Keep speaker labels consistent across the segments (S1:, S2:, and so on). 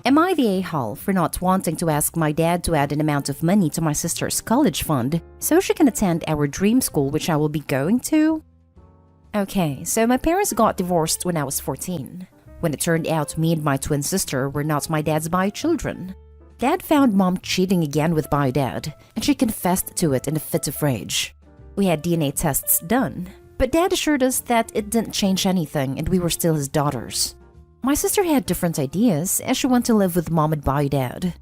S1: Am I the a-hole for not wanting to ask my dad to add an amount of money to my sister's college fund so she can attend our dream school which I will be going to? Okay, so my parents got divorced when I was 14. When it turned out me and my twin sister were not my dad's bio children. Dad found mom cheating again with bio dad, and she confessed to it in a fit of rage. We had DNA tests done, but dad assured us that it didn't change anything and we were still his daughters. My sister had different ideas as she went to live with mom and bio dad.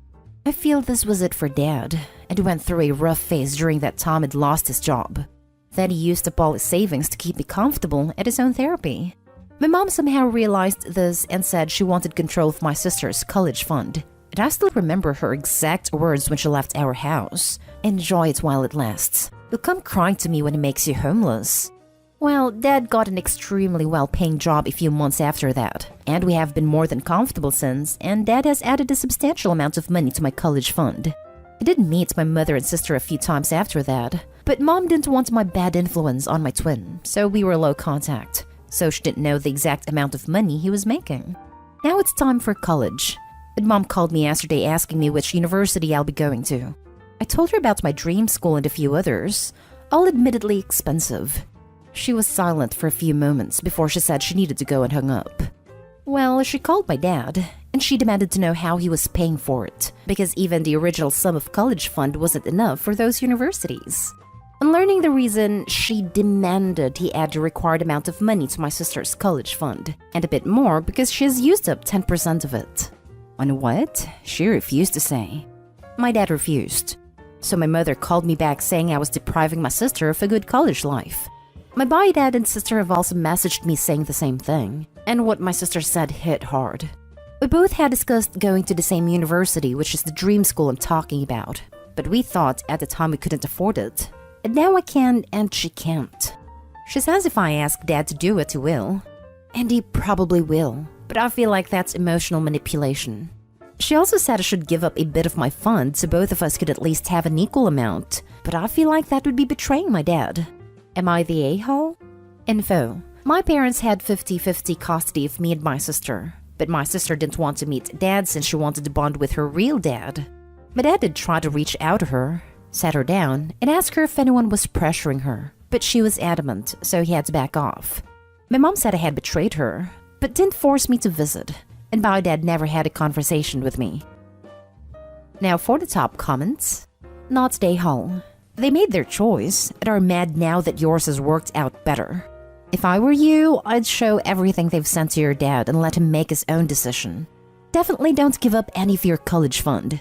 S1: I feel this was it for dad, and he went through a rough phase during that time and lost his job. Then he used up all his savings to keep me comfortable at his own therapy. My mom somehow realized this and said she wanted control of my sister's college fund. And I still remember her exact words when she left our house. Enjoy it while it lasts. You'll come crying to me when it makes you homeless. Well, dad got an extremely well-paying job a few months after that. And we have been more than comfortable since, and dad has added a substantial amount of money to my college fund. I did meet my mother and sister a few times after that, but mom didn't want my bad influence on my twin, so we were low contact. So she didn't know the exact amount of money he was making. Now it's time for college. But mom called me yesterday asking me which university I'll be going to. I told her about my dream school and a few others, all admittedly expensive. She was silent for a few moments before she said she needed to go and hung up. Well, she called my dad, and she demanded to know how he was paying for it, because even the original sum of college fund wasn't enough for those universities. On learning the reason, she demanded he add the required amount of money to my sister's college fund, and a bit more because she has used up 10% of it. On what? She refused to say. My dad refused. So my mother called me back saying I was depriving my sister of a good college life. My bio dad and sister have also messaged me saying the same thing, and what my sister said hit hard. We both had discussed going to the same university, which is the dream school I'm talking about, but we thought at the time we couldn't afford it. And now I can, and she can't. She says if I ask dad to do it, he will. And he probably will, but I feel like that's emotional manipulation. She also said I should give up a bit of my fund so both of us could at least have an equal amount, but I feel like that would be betraying my dad. Am I the a-hole? Info. My parents had 50-50 custody of me and my sister, but my sister didn't want to meet dad since she wanted to bond with her real dad. My dad did try to reach out to her, sat her down, and asked her if anyone was pressuring her, but she was adamant, so he had to back off. My mom said I had betrayed her, but didn't force me to visit, and bio dad never had a conversation with me. Now for the top comments. Not the a-hole. They made their choice and are mad now that yours has worked out better. If I were you, I'd show everything they've sent to your dad and let him make his own decision. Definitely don't give up any of your college fund.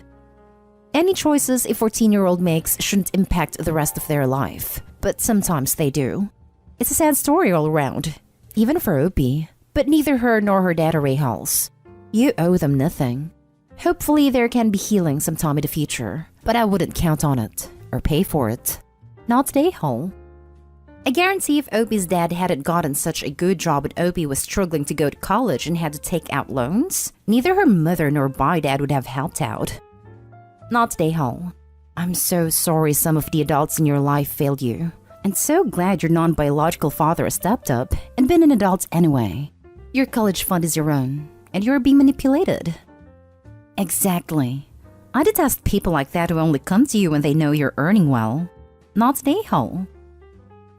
S1: Any choices a 14-year-old makes shouldn't impact the rest of their life, but sometimes they do. It's a sad story all around, even for Opie, but neither her nor her dad are a-holes. You owe them nothing. Hopefully there can be healing sometime in the future, but I wouldn't count on it. Or pay for it. Not the a-hole. I guarantee if Opie's dad hadn't gotten such a good job and Opie was struggling to go to college and had to take out loans, neither her mother nor bio dad would have helped out. Not the a-hole. I'm so sorry some of the adults in your life failed you, and so glad your non-biological father has stepped up and been an adult anyway. Your college fund is your own, and you're being manipulated. Exactly. I detest people like that who only come to you when they know you're earning well. Not the a-hole.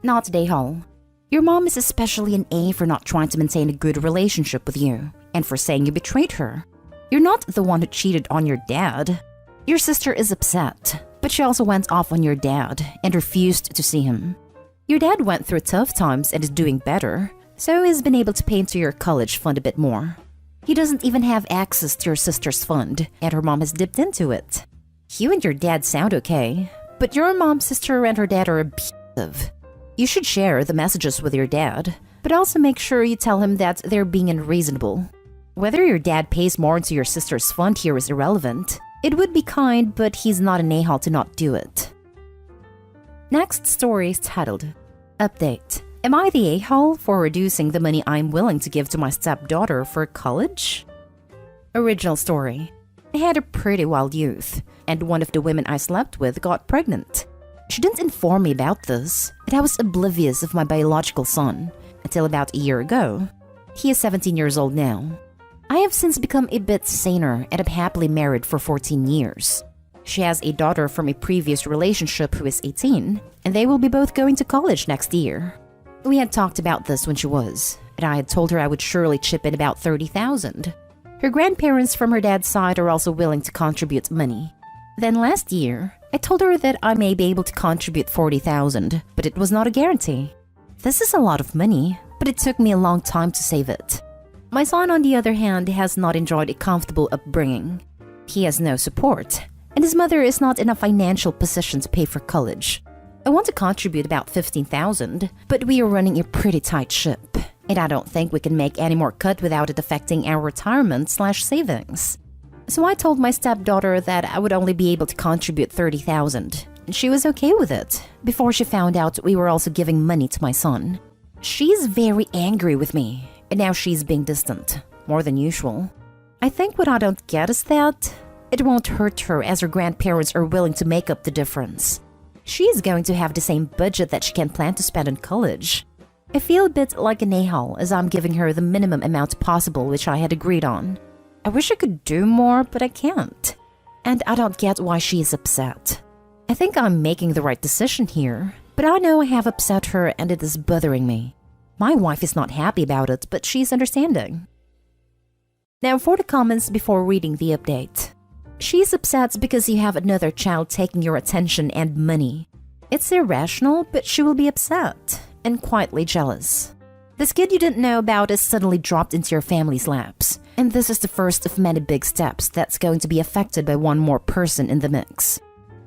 S1: Not the a-hole. Your mom is especially an A for not trying to maintain a good relationship with you, and for saying you betrayed her. You're not the one who cheated on your dad. Your sister is upset, but she also went off on your dad and refused to see him. Your dad went through tough times and is doing better, so he's been able to pay into your college fund a bit more. He doesn't even have access to your sister's fund, and her mom has dipped into it. You and your dad sound okay, but your mom, sister, and her dad are abusive. You should share the messages with your dad, but also make sure you tell him that they're being unreasonable. Whether your dad pays more into your sister's fund here is irrelevant. It would be kind, but he's not an a-hole to not do it. Next story is titled, Update. Am I the a-hole for reducing the money I'm willing to give to my stepdaughter for college? Original story. I had a pretty wild youth, and one of the women I slept with got pregnant. She didn't inform me about this, and I was oblivious of my biological son until about a year ago. He is 17 years old now. I have since become a bit saner and am happily married for 14 years. She has a daughter from a previous relationship who is 18, and they will be both going to college next year. We had talked about this when she was, and I had told her I would surely chip in about $30,000. Her grandparents from her dad's side are also willing to contribute money. Then last year, I told her that I may be able to contribute $40,000, but it was not a guarantee. This is a lot of money, but it took me a long time to save it. My son, on the other hand, has not enjoyed a comfortable upbringing. He has no support, and his mother is not in a financial position to pay for college. I want to contribute about $15,000, but we are running a pretty tight ship, and I don't think we can make any more cut without it affecting our retirement/savings. So I told my stepdaughter that I would only be able to contribute $30,000, and she was okay with it, before she found out we were also giving money to my son. She's very angry with me, and now she's being distant, more than usual. I think what I don't get is that it won't hurt her as her grandparents are willing to make up the difference. She's going to have the same budget that she can plan to spend in college. I feel a bit like an a-hole as I'm giving her the minimum amount possible which I had agreed on. I wish I could do more, but I can't. And I don't get why she is upset. I think I'm making the right decision here, but I know I have upset her and it is bothering me. My wife is not happy about it, but she's understanding. Now for the comments before reading the update. She's upset because you have another child taking your attention and money. It's irrational, but she will be upset and quietly jealous. This kid you didn't know about is suddenly dropped into your family's laps, and this is the first of many big steps that's going to be affected by one more person in the mix.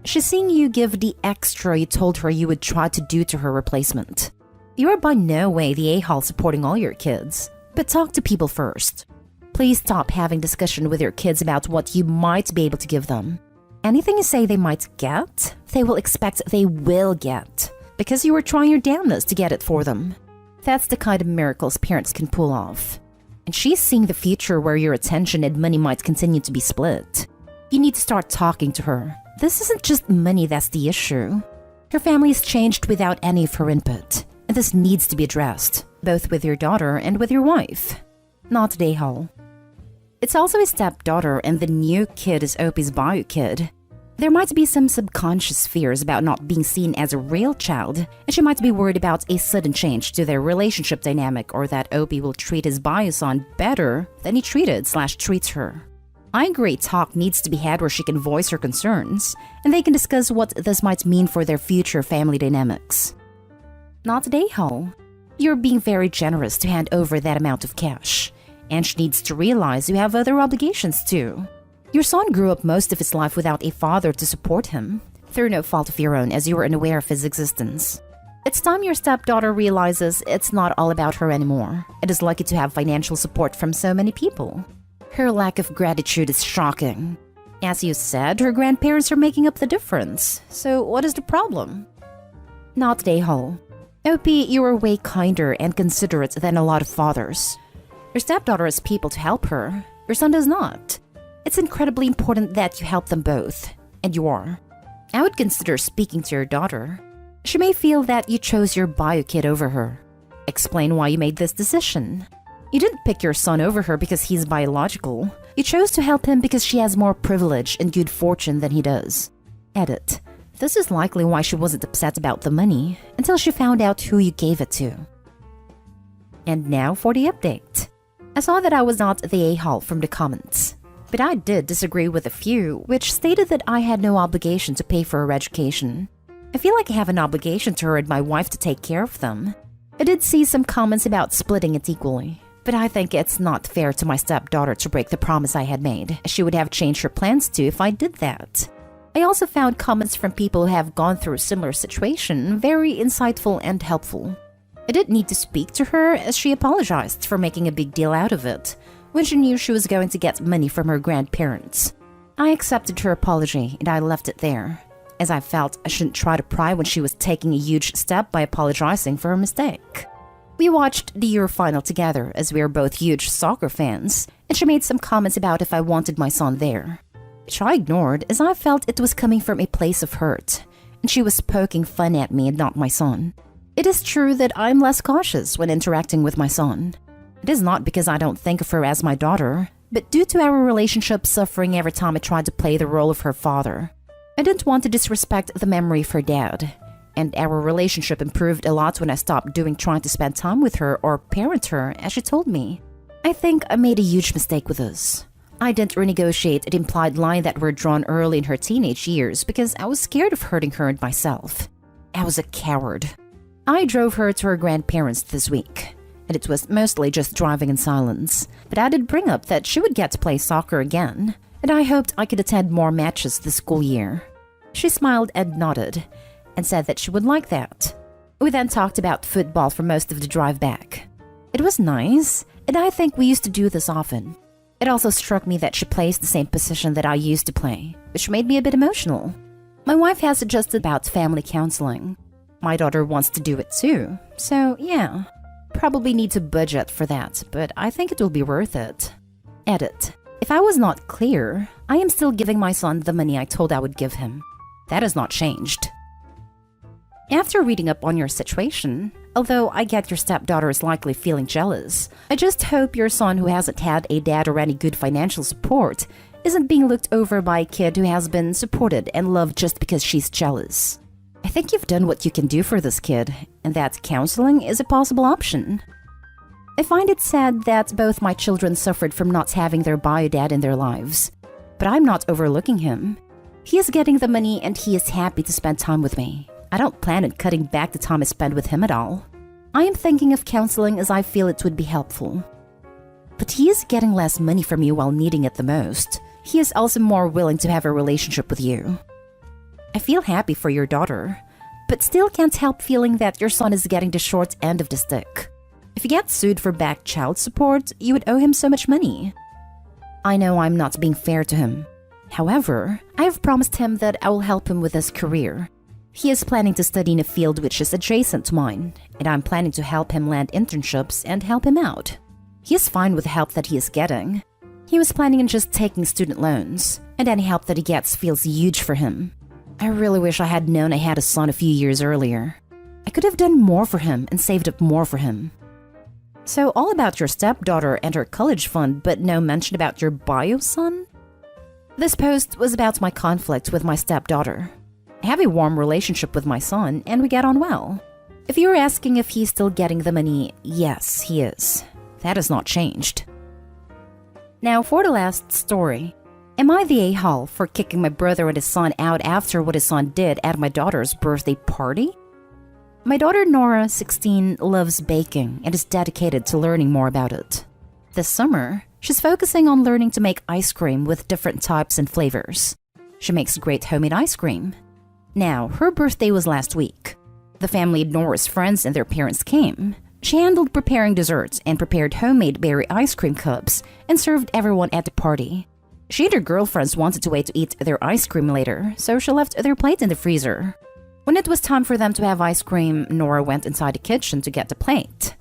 S1: She's seeing you give the extra you told her you would try to do to her replacement. You are by no way the a-hole supporting all your kids, but talk to people first. Please stop having discussion with your kids about what you might be able to give them. Anything you say they might get, they will expect they will get, because you are trying your damnedest to get it for them. That's the kind of miracles parents can pull off. And she's seeing the future where your attention and money might continue to be split. You need to start talking to her. This isn't just money that's the issue. Her family has changed without any of her input, and this needs to be addressed, both with your daughter and with your wife. Not the a-hole. It's also his stepdaughter, and the new kid is Opie's bio kid. There might be some subconscious fears about not being seen as a real child, and she might be worried about a sudden change to their relationship dynamic or that Opie will treat his bio son better than he treats her. I agree talk needs to be had where she can voice her concerns, and they can discuss what this might mean for their future family dynamics. Not the a-hole. You're being very generous to hand over that amount of cash, and she needs to realize you have other obligations too. Your son grew up most of his life without a father to support him, through no fault of your own as you were unaware of his existence. It's time your stepdaughter realizes it's not all about her anymore. It is lucky to have financial support from so many people. Her lack of gratitude is shocking. As you said, her grandparents are making up the difference. So what is the problem? Not the a-hole. Opie, you are way kinder and considerate than a lot of fathers. Your stepdaughter has people to help her. Your son does not. It's incredibly important that you help them both, and you are. I would consider speaking to your daughter. She may feel that you chose your bio kid over her. Explain why you made this decision. You didn't pick your son over her because he's biological. You chose to help him because she has more privilege and good fortune than he does. Edit. This is likely why she wasn't upset about the money until she found out who you gave it to. And now for the update. I saw that I was not the a-hole from the comments. But I did disagree with a few, which stated that I had no obligation to pay for her education. I feel like I have an obligation to her and my wife to take care of them. I did see some comments about splitting it equally, but I think it's not fair to my stepdaughter to break the promise I had made. She would have changed her plans too if I did that. I also found comments from people who have gone through a similar situation very insightful and helpful. I didn't need to speak to her as she apologized for making a big deal out of it, when she knew she was going to get money from her grandparents. I accepted her apology and I left it there, as I felt I shouldn't try to pry when she was taking a huge step by apologizing for her mistake. We watched the Euro final together as we are both huge soccer fans, and she made some comments about if I wanted my son there, which I ignored as I felt it was coming from a place of hurt, and she was poking fun at me and not my son. It is true that I'm less cautious when interacting with my son. It is not because I don't think of her as my daughter, but due to our relationship suffering every time I tried to play the role of her father. I didn't want to disrespect the memory of her dad, and our relationship improved a lot when I stopped trying to spend time with her or parent her, as she told me. I think I made a huge mistake with this. I didn't renegotiate the implied line that were drawn early in her teenage years because I was scared of hurting her and myself. I was a coward. I drove her to her grandparents this week, and it was mostly just driving in silence, but I did bring up that she would get to play soccer again, and I hoped I could attend more matches this school year. She smiled and nodded, and said that she would like that. We then talked about football for most of the drive back. It was nice, and I think we used to do this often. It also struck me that she plays the same position that I used to play, which made me a bit emotional. My wife has suggested about family counseling. My daughter wants to do it too, so yeah. Probably need to budget for that, but I think it will be worth it. Edit. If I was not clear, I am still giving my son the money I told I would give him. That has not changed. After reading up on your situation, although I get your stepdaughter is likely feeling jealous, I just hope your son who hasn't had a dad or any good financial support isn't being looked over by a kid who has been supported and loved just because she's jealous. I think you've done what you can do for this kid, and that counseling is a possible option. I find it sad that both my children suffered from not having their bio dad in their lives, but I'm not overlooking him. He is getting the money and he is happy to spend time with me. I don't plan on cutting back the time I spend with him at all. I am thinking of counseling as I feel it would be helpful. But he is getting less money from you while needing it the most. He is also more willing to have a relationship with you. I feel happy for your daughter, but still can't help feeling that your son is getting the short end of the stick. If he gets sued for back child support, you would owe him so much money. I know I'm not being fair to him. However, I have promised him that I will help him with his career. He is planning to study in a field which is adjacent to mine, and I'm planning to help him land internships and help him out. He is fine with the help that he is getting. He was planning on just taking student loans, and any help that he gets feels huge for him. I really wish I had known I had a son a few years earlier. I could have done more for him and saved up more for him. So all about your stepdaughter and her college fund, but no mention about your bio son? This post was about my conflict with my stepdaughter. I have a warm relationship with my son, and we get on well. If you're asking if he's still getting the money, yes, he is. That has not changed. Now for the last story. Am I the a-hole for kicking my brother and his son out after what his son did at my daughter's birthday party? My daughter Nora, 16, loves baking and is dedicated to learning more about it. This summer, she's focusing on learning to make ice cream with different types and flavors. She makes great homemade ice cream. Now, her birthday was last week. The family of Nora's friends and their parents came. She handled preparing desserts and prepared homemade berry ice cream cups and served everyone at the party. She and her girlfriends wanted to wait to eat their ice cream later, so she left their plate in the freezer. When it was time for them to have ice cream, Nora went inside the kitchen to get the plate.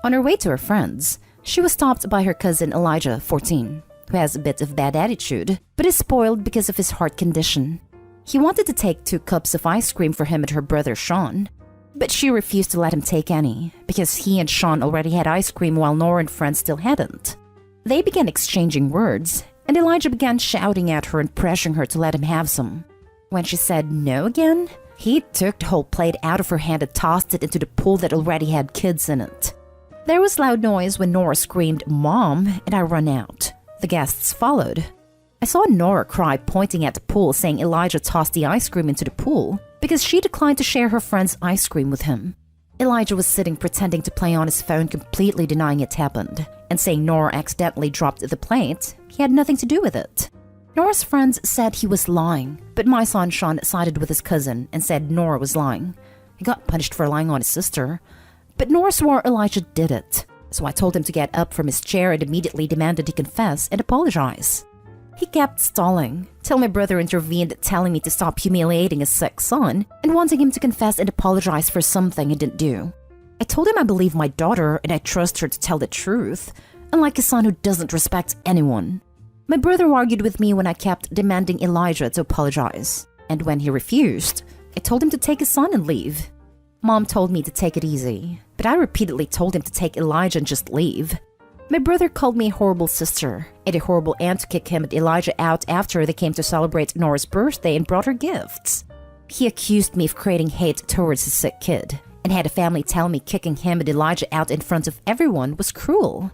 S1: On her way to her friends, she was stopped by her cousin Elijah, 14, who has a bit of bad attitude, but is spoiled because of his heart condition. He wanted to take 2 cups of ice cream for him and her brother Sean, but she refused to let him take any, because he and Sean already had ice cream while Nora and friends still hadn't. They began exchanging words, and Elijah began shouting at her and pressuring her to let him have some. When she said no again, he took the whole plate out of her hand and tossed it into the pool that already had kids in it. There was loud noise when Nora screamed, "Mom," and I ran out. The guests followed. I saw Nora cry, pointing at the pool, saying Elijah tossed the ice cream into the pool because she declined to share her friend's ice cream with him. Elijah was sitting pretending to play on his phone, completely denying it happened, and saying Nora accidentally dropped the plate. He had nothing to do with it. Nora's friends said he was lying, but my son Sean sided with his cousin and said Nora was lying. He got punished for lying on his sister, but Nora swore Elijah did it. So I told him to get up from his chair and immediately demanded he confess and apologize. He kept stalling, till my brother intervened, telling me to stop humiliating his sick son and wanting him to confess and apologize for something he didn't do. I told him I believe my daughter and I trust her to tell the truth, unlike a son who doesn't respect anyone. My brother argued with me when I kept demanding Elijah to apologize, and when he refused, I told him to take his son and leave. Mom told me to take it easy, but I repeatedly told him to take Elijah and just leave. My brother called me a horrible sister and a horrible aunt to kick him and Elijah out after they came to celebrate Nora's birthday and brought her gifts. He accused me of creating hate towards his sick kid and had a family tell me kicking him and Elijah out in front of everyone was cruel.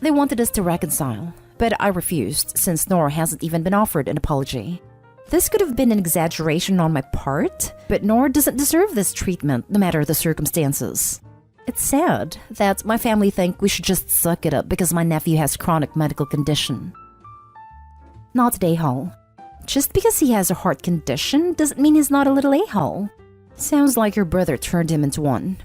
S1: They wanted us to reconcile, but I refused since Nora hasn't even been offered an apology. This could have been an exaggeration on my part, but Nora doesn't deserve this treatment no matter the circumstances. It's sad that my family think we should just suck it up because my nephew has chronic medical condition. Not an a-hole. Just because he has a heart condition doesn't mean he's not a little a-hole. Sounds like your brother turned him into one.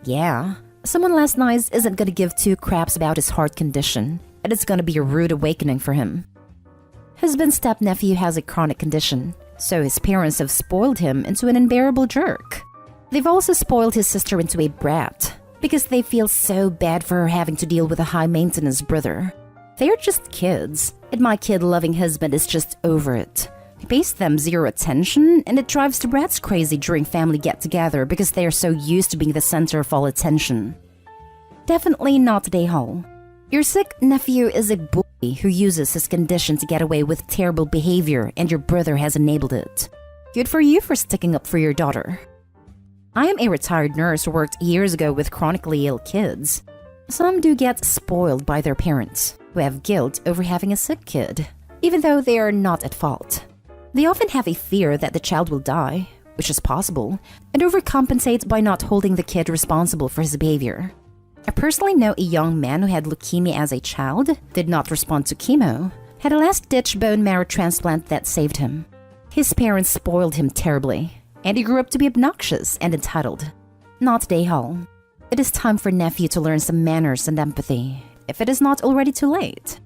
S1: Yeah, someone last night isn't gonna give two craps about his heart condition, and it's gonna be a rude awakening for him. Husband's step-nephew has a chronic condition, so his parents have spoiled him into an unbearable jerk. They've also spoiled his sister into a brat, because they feel so bad for her having to deal with a high-maintenance brother. They're just kids, and my kid-loving husband is just over it. He pays them zero attention, and it drives the brats crazy during family get-together because they are so used to being the center of all attention. Definitely not the a-hole. Your sick nephew is a bully who uses his condition to get away with terrible behavior, and your brother has enabled it. Good for you for sticking up for your daughter. I am a retired nurse who worked years ago with chronically ill kids. Some do get spoiled by their parents, who have guilt over having a sick kid, even though they are not at fault. They often have a fear that the child will die, which is possible, and overcompensate by not holding the kid responsible for his behavior. I personally know a young man who had leukemia as a child, did not respond to chemo, had a last-ditch bone marrow transplant that saved him. His parents spoiled him terribly, and he grew up to be obnoxious and entitled. Not the a-hole. It is time for nephew to learn some manners and empathy, if it is not already too late.